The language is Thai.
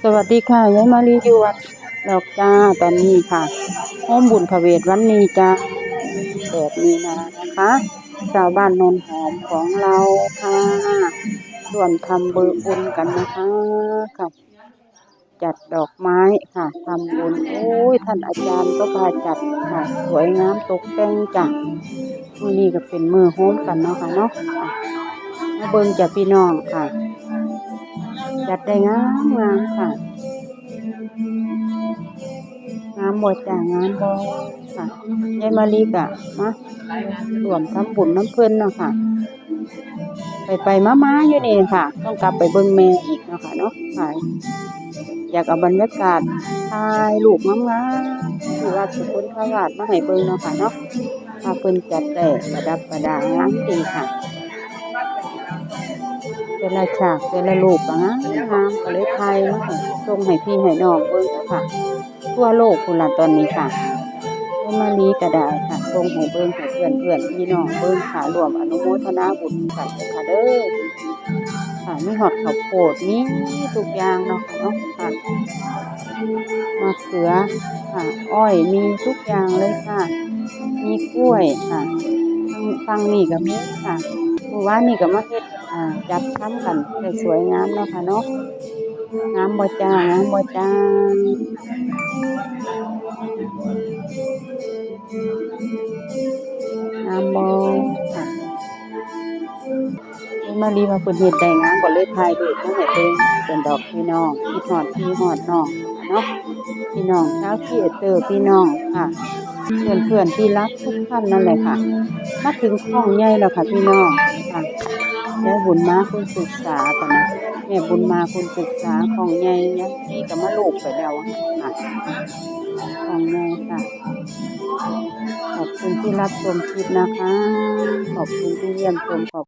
สวัสดีค่ะยายมารีอยู่วัดดอกจ้าตอนนี้ค่ะห้อมบุญพระเวทวันนี้จ้า8 มีนานะคะชาวบ้านโนนหอมของเราค่ะส่วนทำเบอร์บุญกันนะคะค่ะจัดดอกไม้ค่ะทำบุญโอ้ยท่านอาจารย์ก็พาจัดค่ะสวยงามตกแต่งจ้ะมื้อนี้ก็เป็นมื้อโฮมกันเนาะค่ะเนาะค่ะมาเบิ่งจ้ะพี่น้องค่ะจัดได้งามงามค่ะงามบ่จ้างามบ่ค่ะยายมารีก็มาร่วมทำบุญน้ำเพิ่นเนาะค่ะไปมาอยู่นี่ค่ะต้องกลับไปเบิ่งแม่อีกเนาะค่ะเนาะค่ะอยากเอาบรรยากาศถ่ายรูปงามๆที่วัดสกลทวาสมาให้เบิ่งเนาะค่ะเนาะเพิ่นจัดได้ประดับประดางามดีค่ะแต่ละฉากแต่ละรูปก็งามก็เลยถ่ายมาให้ส่งให้พี่ให้น้องเบิ่งค่ะทั่วโลกพุ่นล่ะตอนนี้ค่ะยายมารีก็ได้ค่ะส่งให้เบิ่งให้เพื่อนพี่น้องเบิ่งค่ะร่วมอนุโมทนาบุญกันเด้อค่ะเด้อค่ะมีฮอดข้าวโพดมีทุกอย่างเนาะค่ะเนาะค่ะมะเขือค่ะอ้อยมีทุกอย่างเลยค่ะมีกล้วยค่ะฝั่งนี้ก็มีค่ะเมื่อวานนี้ก็มาเฮ็ดจัดทำกันได้สวยงามเนาะค่ะเนาะงามบ่จ้างามบ่จ้างามบ่ค่ะยายมารีว่าเพิ่นเฮ็ดได้งามก็เลยถ่ายรูปมาให้เบิ่งเป็นดอกพี่น้องคิดฮอดพี่ฮอดน้องเนาะพี่น้องชาวครีเอเตอร์พี่น้องค่ะเพื่อนที่รักทุกท่านนั่นแหละค่ะมาถึงช่องใหญ่แล้วค่ะพี่น้องค่ะยายบุญมาคุณศึกษาปะนะแม่บุญมาคุณศึกษาของใหญ่ยายนี่ก็มาลูกไปแล้วค่ะของใหญ่ค่ะขอบคุณที่รับชมคลิปนะคะขอบคุณที่เยี่ยมชมขอบ